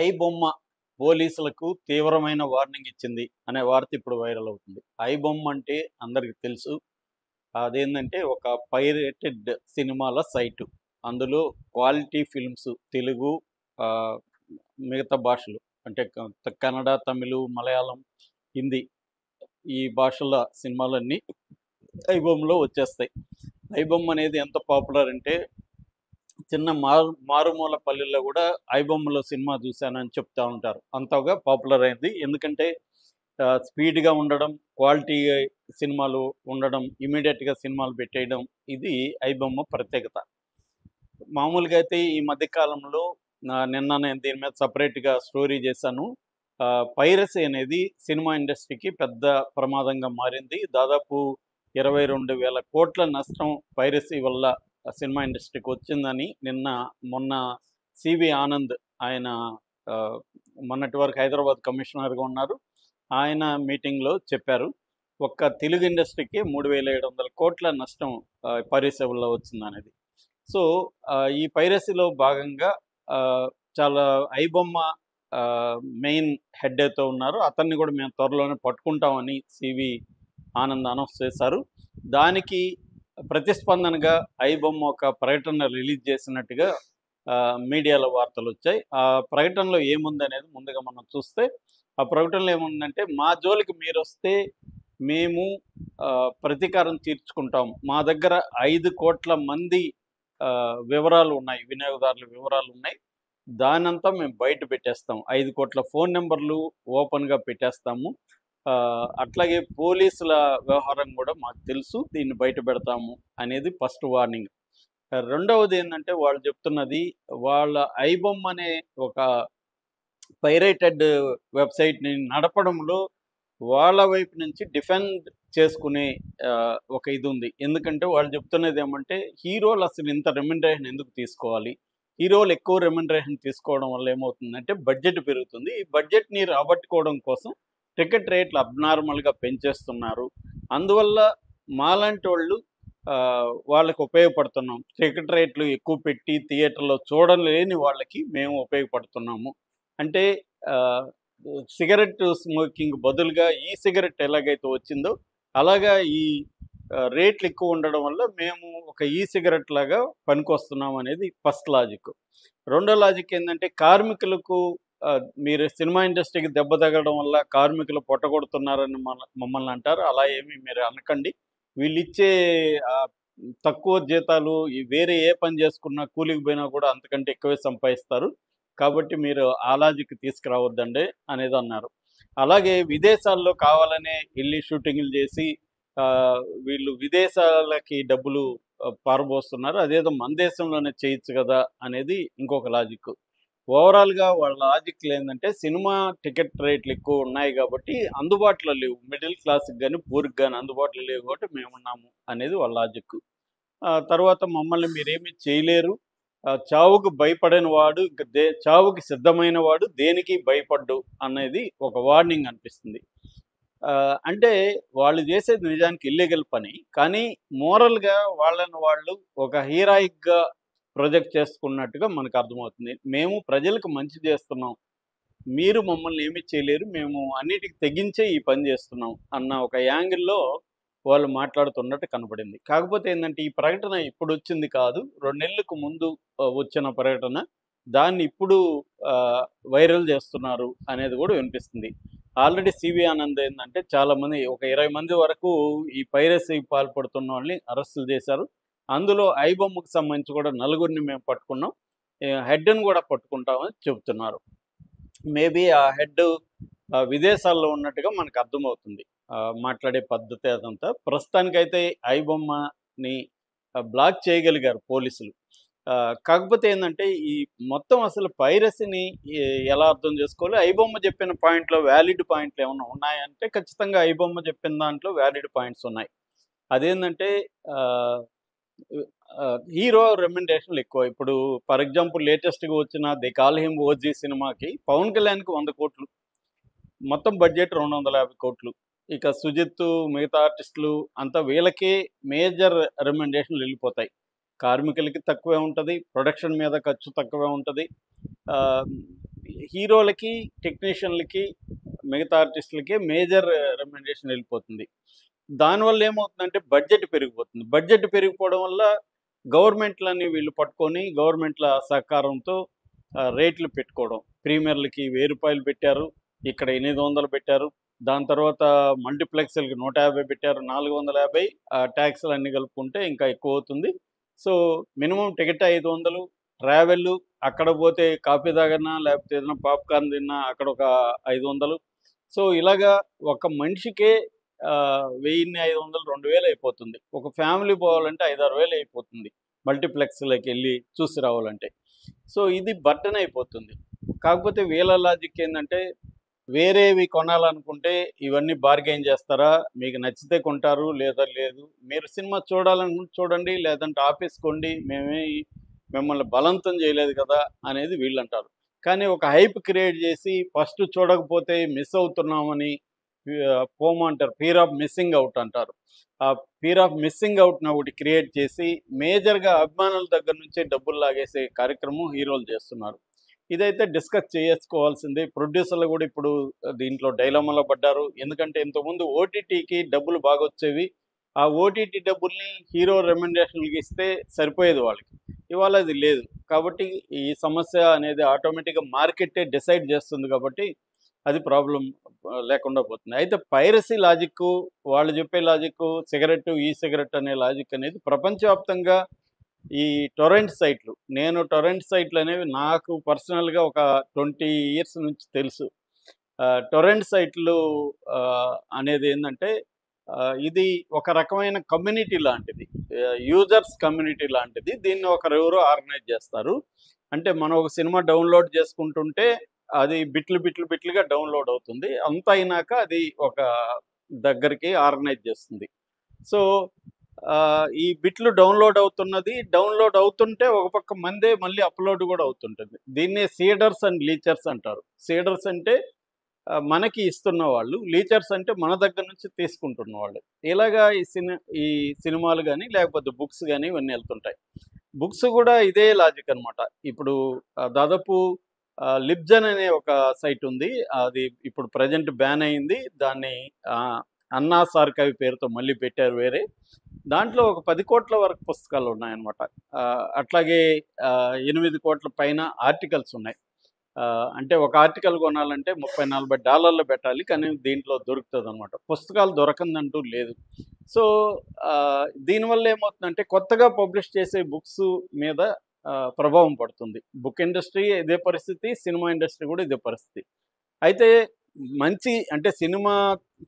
ఐబొమ్మ పోలీసులకు తీవ్రమైన వార్నింగ్ ఇచ్చింది అనే వార్త ఇప్పుడు వైరల్ అవుతుంది. ఐబొమ్మ అంటే అందరికి తెలుసు. అదేందంటే ఒక పైరేటెడ్ సినిమాల సైటు. అందులో క్వాలిటీ ఫిల్మ్స్ తెలుగు, ఆహ్, మిగతా భాషలు అంటే కన్నడ, తమిళు, మలయాళం, హిందీ ఈ భాషల సినిమాలన్నీ ఐబొమ్మలో వచ్చేస్తాయి. ఐబొమ్మ అనేది ఎంత పాపులర్ అంటే చిన్న మారుమూల పల్లెల్లో కూడా ఐబొమ్మలో సినిమా చూశానని చెప్తా ఉంటారు. అంతగా పాపులర్ అయింది. ఎందుకంటే స్పీడ్‌గా ఉండడం, క్వాలిటీ సినిమాలు ఉండడం, ఇమ్మీడియేట్‌గా సినిమాలు పెట్టేయడం ఇది ఐబొమ్మ ప్రత్యేకత. మామూలుగా అయితే ఈ మధ్య కాలంలో నిన్న నేను దీని మీద సెపరేట్‌గా స్టోరీ చేశాను. పైరసీ అనేది సినిమా ఇండస్ట్రీకి పెద్ద ప్రమాదంగా మారింది. దాదాపు 22,000 కోట్ల నష్టం పైరసీ వల్ల సినిమా ఇండస్ట్రీకి వచ్చిందని మొన్న సివి ఆనంద్ ఆయన ఆహ్, మొన్నటి వరకు హైదరాబాద్ కమిషనర్‌గా ఉన్నారు. ఆయన మీటింగ్‌లో చెప్పారు. ఒక్క తెలుగు ఇండస్ట్రీకి 3,700 కోట్ల నష్టం పైరసీ వల్ల వచ్చిందనేది. సో, ఈ పైరసీలో భాగంగా ఆహ్, చాలా ఐబొమ్మ మెయిన్ హెడ్ అయితే ఉన్నారో అతన్ని కూడా మేము త్వరలోనే పట్టుకుంటామని సివి ఆనంద్ అనౌన్స్ చేశారు. దానికి ప్రతిస్పందనగా ఐబొమ్మ ఒక ప్రకటన రిలీజ్ చేసినట్టుగా మీడియాలో వార్తలొచ్చాయి. ఆ ప్రకటనలో ఏముందనేది ముందుగా మనం చూస్తే, ఆ ప్రకటనలో ఏముందంటే, "మా జోలికి మీరొస్తే మేము ప్రతీకారం తీర్చుకుంటాం. మా దగ్గర 5,00,00,000 మంది వివరాలు ఉన్నాయి. వినియోగదారుల వివరాలున్నాయి. దానంతా మేము బయట పెట్టేస్తాం. 5,00,00,000 ఫోను నంబర్లు ఓపెన్‌గా పెట్టేస్తాము. అట్లాగే పోలీసుల వ్యవహారం గూడా మాకు తెలుసు. దీన్ని బయట పెడతాము" అనేది ఫస్ట్ వార్నింగ్. రెండవదేందంటే వాళ్ళు చెప్తున్నది, వాళ్ళ ఐబొమ్మ అనే ఒక పైరేటెడ్ వెబ్‌సైట్‌ని నడపడంలో వాళ్ళ వైపు నుంచి డిఫెండ్ చేసుకునే ఒక ఇదుంది. ఎందుకంటే వాళ్ళు చెప్తున్నదేమంటే, హీరోలు అసలు ఇంత రెమ్యునరేషన్ ఎందుకు తీసుకోవాలి? హీరోలు ఎక్కువ రెమ్యునరేషన్ తీసుకోవడం వల్ల ఏమవుతుందంటే బడ్జెట్ పెరుగుతుంది. ఈ బడ్జెట్‌ని రాబట్టుకోవడం కోసం టికెట్ రేట్లు అబ్నార్మల్‌గా పెంచేస్తున్నారు. అందువల్ల మాలాంటోళ్ళు వాళ్ళకి ఉపయోగపడుతున్నాం. టికెట్ రేట్లు ఎక్కువ పెట్టి థియేటర్‌లో చూడలేని వాళ్ళకి మేము ఉపయోగపడుతున్నాము. అంటే ఆహ్, సిగరెట్ స్మోకింగ్ బదులుగా ఈ సిగరెట్ ఎలాగైతే వచ్చిందో, అలాగా ఈ రేట్లు ఎక్కువ ఉండడం వల్ల మేము ఒక ఈ సిగరెట్ లాగా పనికొస్తున్నాం అనేది ఫస్ట్ లాజిక్. రెండో లాజిక్ ఏందంటే కార్మికులకు మీరు సినిమా ఇండస్ట్రీకి దెబ్బ తగలడం వల్ల కార్మికులు పొట్టగొడుతున్నారని మమ్మల్ని అంటారు. అలా ఏమి మీరు అనకండి. వీళ్ళిచ్చే ఆహ్, తక్కువ జీతాలు వేరే ఏ పని చేసుకున్నా కూలికి పోయినా కూడా అంతకంటే ఎక్కువే సంపాదిస్తారు. కాబట్టి మీరు ఆ లాజిక్ తీసుకురావద్దండి అనేదన్నారు. అలాగే విదేశాల్లో కావాలనే ఎళ్లి షూటింగులు చేసి వీళ్ళు విదేశాలకి డబ్బులు పారబోస్తున్నారు. అదేదో మన దేశంలోనే చేయొచ్చు గదా! అనేది ఇంకొక లాజిక్. ఓవరాల్‌గా వాళ్ళ లాజిక్‌లేందంటే సినిమా టికెట్ రేట్లు ఎక్కువున్నాయి గాబట్టి అందుబాటులో లేవు. మిడిల్ క్లాస్‌కి గాని, పూర్‌కి గాని అందుబాటులో లేవు గాబట్టి మేమున్నాము అనేది వాళ్ళ లాజిక్. తర్వాత మమ్మల్ని మీరేమి చేయలేరు. చావుకు భయపడని వాడు ఇంక చావుకి సిద్ధమైన వాడు దేనికి భయపడ్డు అనేది ఒక వార్నింగ్ అనిపిస్తుంది. అంటే వాళ్ళు చేసేది నిజానికి ఇల్లీగల్ పని. కానీ మోరల్‌గా వాళ్ళని వాళ్ళు ఒక హీరాయిక్‌గా ప్రొజెక్ట్ చేసుకున్నట్టుగా మనకు అర్థమవుతుంది. మేము ప్రజలకు మంచి చేస్తున్నాం. మీరు మమ్మల్ని ఏమి చేయలేరు. మేము అన్నిటికి తెగించే ఈ పని చేస్తున్నాం అన్న ఒక యాంగిల్‌లో వాళ్ళు మాట్లాడుతున్నట్టు కనపడింది. కాకపోతే ఏందంటే ఈ ప్రకటన ఇప్పుడొచ్చింది కాదు. 2 నెలలకు ముందు వచ్చిన ప్రకటన. దాన్ని ఇప్పుడు ఆహ్, వైరల్ చేస్తున్నారు అనేది కూడా వినిపిస్తుంది. ఆల్రెడీ సివి ఆనంద్ ఏందంటే చాలామంది ఒక 20 మంది వరకు ఈ పైరసీకి పాల్పడుతున్నోళ్ళని అరెస్టులు చేశారు. అందులో ఐబొమ్మకు సంబంధించి కూడా నలుగురిని మేము పట్టుకున్నాం. హెడ్‌ని కూడా పట్టుకుంటామని చెబుతున్నారు. మేబీ ఆ హెడ్ విదేశాల్లో ఉన్నట్టుగా మనకు అర్థమవుతుంది. మాట్లాడే పద్ధతి అదంతా. ప్రస్తుతానికైతే ఐబొమ్మని బ్లాక్ చేయగలిగారు పోలీసులు. కాకపోతే ఏందంటే, ఈ మొత్తం అసలు పైరసీని ఎలా అర్థం చేసుకోవాలి? ఐబొమ్మ చెప్పిన పాయింట్‌లో వ్యాలిడ్ పాయింట్లు ఏమన్నా ఉన్నాయంటే, ఖచ్చితంగా ఐబొమ్మ చెప్పిన దాంట్లో వ్యాలిడ్ పాయింట్స్ ఉన్నాయి. అదేందంటే ఆహ్, హీరో రెమ్యునరేషన్‌లు ఎక్కువ. ఇప్పుడు ఫర్ ఎగ్జాంపుల్ లేటెస్ట్‌గా వచ్చిన 'దే కాల్ హిమ్ ఓజీ' సినిమాకి పవన్ కళ్యాణ్‌కి 100,00,00,000 మొత్తం బడ్జెట్ 250,00,00,000. ఇక 'సుజిత్' మిగతా ఆర్టిస్టులు అంతా వీళ్ళకే మేజర్ రెమ్యునరేషన్‌లు ఎళ్ళిపోతాయి. కార్మికులకి తక్కువే ఉంటది. ప్రొడక్షన్ మీద ఖర్చు తక్కువే ఉంటది. ఆహ్, హీరోలకి, టెక్నీషియన్‌లకి, మిగతా ఆర్టిస్టులకి మేజర్ రెమ్యునరేషన్ వెళ్ళిపోతుంది. దానివల్ల ఏమవుతుందంటే బడ్జెట్ పెరిగిపోతుంది. బడ్జెట్ పెరిగిపోవడం వల్ల గవర్నమెంట్‌లని వీళ్ళు పట్టుకొని గవర్నమెంట్‌ల సహకారంతో రేట్లు పెట్టుకోవడం. ప్రీమియర్‌లకి రూ. 1000 పెట్టారు. ఇక్కడ 800 పెట్టారు. దాని తర్వాత మల్టీప్లెక్స్‌లకి 150 పెట్టారు. 450 ట్యాక్స్‌లన్నీ కలుపుకుంటే ఇంకా ఎక్కువవుతుంది. సో, మినిమమ్ టికెట్ 500, ట్రావెలు, అక్కడ పోతే కాఫీ తాగన్నా, లేకపోతే ఏదైనా పాప్‌కార్న్ తిన్నా అక్కడొక 500. సో, ఇలాగా ఒక మనిషికే 1000, 500, 2000 అయిపోతుంది. ఒక ఫ్యామిలీ పోవాలంటే 5, 6 వేలు అయిపోతుంది. మల్టీప్లెక్స్‌లకెళ్ళి చూసి రావాలంటే. సో, ఇది బర్డెన్ అయిపోతుంది. కాకపోతే వీళ్ళ లాజిక్ ఏందంటే, వేరేవి కొనాలనుకుంటే ఇవన్నీ బార్గెయిన్ చేస్తారా? మీకు నచ్చితే కొంటారు, లేదా లేదు. మీరు సినిమా చూడాలనుకుంటే చూడండి, లేదంటే ఆపేసుకోండి. మిమ్మల్ని బలవంతం చేయలేదు కదా! అనేది వీళ్ళంటారు. కానీ ఒక హైప్ క్రియేట్ చేసి ఫస్ట్ చూడకపోతే మిస్ అవుతున్నామని ఫోమో అంటారు. ఫియర్ ఆఫ్ మిస్సింగ్ ఔట్ అంటారు. ఆ ఫియర్ ఆఫ్ మిస్సింగ్ ఔట్‌ని ఒకటి క్రియేట్ చేసి మేజర్‌గా అభిమానుల దగ్గర నుంచే డబ్బులు లాగేసే కార్యక్రమం హీరోలు చేస్తున్నారు. ఇదైతే డిస్కస్ చేసుకోవాల్సిందే. ప్రొడ్యూసర్లు కూడా ఇప్పుడు దీంట్లో డైలమాలో పడ్డారు. ఎందుకంటే ఇంతకుముందు ఓటీటీకి డబ్బులు బాగొచ్చేవి. ఆ ఓటీటీ డబ్బుల్ని హీరో రెమ్యునరేషన్‌లకి ఇస్తే సరిపోయేది వాళ్ళకి. ఇవాళ అది లేదు. కాబట్టి ఈ సమస్య అనేది ఆటోమేటిక్‌గా మార్కెట్టే డిసైడ్ చేస్తుంది కాబట్టి అది ప్రాబ్లమ్ లేకుండా పోతుంది. అయితే పైరసీ లాజిక్కు, వాళ్ళు చెప్పే లాజిక్కు సిగరెట్టు, ఈ సిగరెట్ అనే లాజిక్ అనేది ప్రపంచవ్యాప్తంగా ఈ టొరెంట్ సైట్‌లు, నేను టొరెంట్ సైట్‌లనేవి నాకు పర్సనల్‌గా ఒక 20 ఇయర్స్ నుంచి తెలుసు. టొరెంట్ సైట్‌లు అనేదేందంటే ఇది ఒక రకమైన కమ్యూనిటీ లాంటిది. యూజర్స్ కమ్యూనిటీ లాంటిది. దీన్ని ఒకరెవరో ఆర్గనైజ్ చేస్తారు. అంటే మనం ఒక సినిమా డౌన్‌లోడ్ చేసుకుంటుంటే అది బిట్లుగా డౌన్‌లోడ్ అవుతుంది. అంతా అయినాక అది ఒక దగ్గరికి ఆర్గనైజ్ చేస్తుంది. సో, ఈ బిట్లు డౌన్‌లోడ్ అవుతుంటే ఒక పక్క మందే మళ్ళీ అప్‌లోడ్ గూడా అవుతుంటుంది. దీన్నే సీడర్స్ అండ్ లీచర్స్ అంటారు. సీడర్స్ అంటే మనకి ఇస్తున్న వాళ్ళు. లీచర్స్ అంటే మన దగ్గర నుంచి తీసుకుంటున్న వాళ్ళు. ఇలాగా ఈ సినిమాలు గాని, లేకపోతే బుక్స్ గాని ఇవన్నీ ఎళ్తుంటాయి. బుక్స్ గూడా ఇదే లాజిక్ అనమాట. ఇప్పుడు దాదాపు లిబ్జన్ అనే ఒక సైట్ ఉంది. అది ఇప్పుడు ప్రెజెంట్ బ్యాన్ అయింది. దాన్ని ఆహ్, అన్నాస్ ఆర్కైవ్ పేరుతో మళ్ళీ పెట్టారు వేరే. దాంట్లో ఒక 10,00,00,000 వరకు పుస్తకాలున్నాయనమాట. అట్లాగే 8,00,00,000 పైన ఆర్టికల్స్ ఉన్నాయి. అంటే ఒక ఆర్టికల్ కొనాలంటే $30, $40 పెట్టాలి. కానీ దీంట్లో దొరుకుతదనమాట. పుస్తకాలు దొరకందంటూ లేదు. సో, దీనివల్ల ఏమవుతుందంటే కొత్తగా పబ్లిష్ చేసే బుక్స్ మీద ప్రభావం పడుతుంది. బుక్ ఇండస్ట్రీ ఇదే పరిస్థితి, సినిమా ఇండస్ట్రీ కూడా ఇదే పరిస్థితి. అయితే మంచి అంటే సినిమా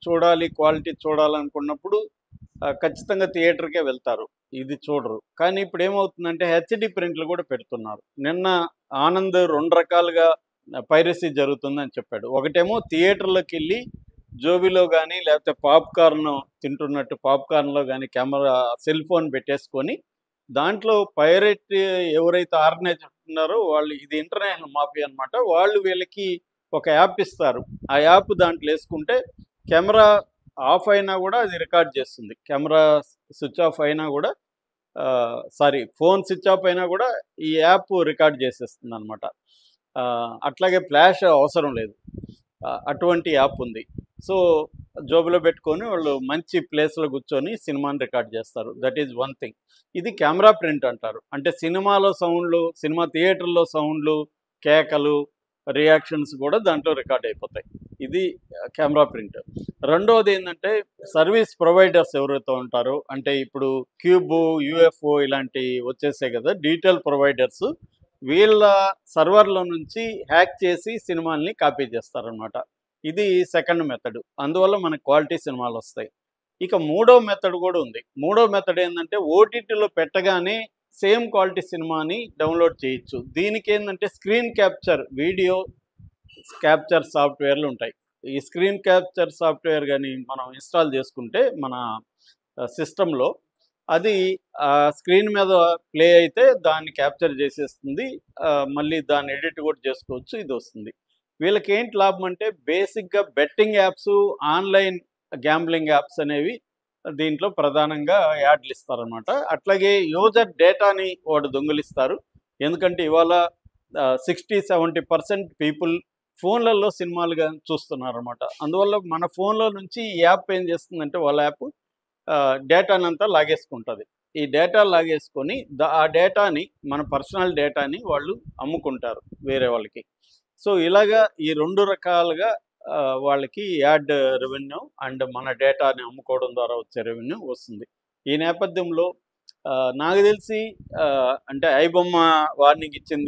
చూడాలి, క్వాలిటీ చూడాలనుకున్నప్పుడు ఖచ్చితంగా థియేటర్‌కే వెళ్తారు. ఇది చూడరు. కానీ ఇప్పుడేమవుతుందంటే హెచ్‌డీ ప్రింట్‌లు కూడా పెడుతున్నారు. నిన్న ఆనంద్ 2 రకాలుగా పైరసీ జరుగుతుందని చెప్పాడు. ఒకటేమో థియేటర్‌లోకెళ్ళి జోబీలో గాని, లేకపోతే పాప్‌కార్న్ తింటున్నట్టు పాప్‌కార్న్‌లో గాని కెమెరా సెల్ ఫోన్ పెట్టేసుకొని, దాంట్లో పైరేట్ ఎవరైతే ఆర్గనైజ్ చేస్తున్నారో వాళ్ళు ఇది ఇంటర్నేషనల్ మాఫియా అనమాట. వాళ్ళు వీళ్ళకి ఒక యాప్ ఇస్తారు. ఆ యాప్ దాంట్లో యేసుకుంటే కెమెరా ఆఫ్ అయినా గూడా అది రికార్డ్ చేస్తుంది. కెమెరా స్విచ్ ఆఫ్ అయినా గూడా ఫోన్ స్విచ్ ఆఫ్ అయినా గూడా ఈ యాప్ రికార్డ్ చేసేస్తుందనమాట. అట్లాగే ఫ్లాష్ అవసరం లేదు. అటువంటి యాప్ ఉంది. సో, జోబులో పెట్టుకొని వాళ్ళు మంచి ప్లేస్‌లో కూర్చొని సినిమాని రికార్డ్ చేస్తారు. That is one thing. ఇది కెమెరా ప్రింట్ అంటారు. అంటే సినిమాలో సౌండ్‌లు, సినిమా థియేటర్‌లో సౌండ్‌లు, కేకలు, రియాక్షన్స్ గూడా దాంట్లో రికార్డ్ అయిపోతాయి. ఇది కెమెరా ప్రింట్. రెండోదేందంటే సర్వీస్ ప్రొవైడర్స్ ఎవరైతే ఉంటారో అంటే ఇప్పుడు క్యూబు, యూఎఫ్ఓ ఇలాంటివి వచ్చేసాయి కదా! డిజిటల్ ప్రొవైడర్స్ వీళ్ళ సర్వర్‌లో నుంచి హ్యాక్ చేసి సినిమాల్ని కాపీ చేస్తారనమాట. ఇది సెకండ్ మెథడ్. అందువల్ల మనకు క్వాలిటీ సినిమాలొస్తాయి. ఇక మూడో మెథడ్ గూడా ఉంది. మూడో మెథడ్ ఏందంటే ఓటీటీలో పెట్టగానే సేమ్ క్వాలిటీ సినిమాని డౌన్‌లోడ్ చేయొచ్చు. దీనికేందంటే స్క్రీన్ క్యాప్చర్ వీడియో క్యాప్చర్ సాఫ్ట్‌వేర్‌లు ఉంటాయి. ఈ స్క్రీన్ క్యాప్చర్ సాఫ్ట్‌వేర్ గాని మనం ఇన్‌స్టాల్ చేసుకుంటే మన సిస్టమ్‌లో అది స్క్రీన్ మీద ప్లే అయితే దాన్ని క్యాప్చర్ చేసేస్తుంది. మళ్ళీ దాన్ని ఎడిట్ కూడా చేసుకోవచ్చు. ఇదొస్తుంది. వీళ్ళకేంటి లాభం అంటే బేసిక్‌గా betting apps, online gambling apps అనేవి దీంట్లో ప్రధానంగా యాడ్లు ఇస్తారనమాట. అట్లాగే యూజర్ డేటాని వాడు దొంగిలిస్తారు. ఎందుకంటే ఇవాళ 60-70% పీపుల్ ఫోన్లలో సినిమాలుగా చూస్తున్నారన్నమాట. అందువల్ల మన ఫోన్లో నుంచి ఈ యాప్ ఏం చేస్తుందంటే వాళ్ళ యాప్ డేటానంతా లాగేసుకుంటుంది. ఈ డేటా లాగేసుకొని ఆ డేటాని మన పర్సనల్ డేటాని వాళ్ళు అమ్ముకుంటారు వేరే వాళ్ళకి. సో ఇలాగా ఈ 2 రకాలుగా వాళ్ళకి యాడ్ రెవెన్యూ అండ్ మన డేటాని అమ్ముకోవడం ద్వారా వచ్చే రెవెన్యూ వస్తుంది. ఈ నేపథ్యంలో నాకు తెలిసి అంటే ఐబొమ్మ వార్నింగ్ ఇచ్చింది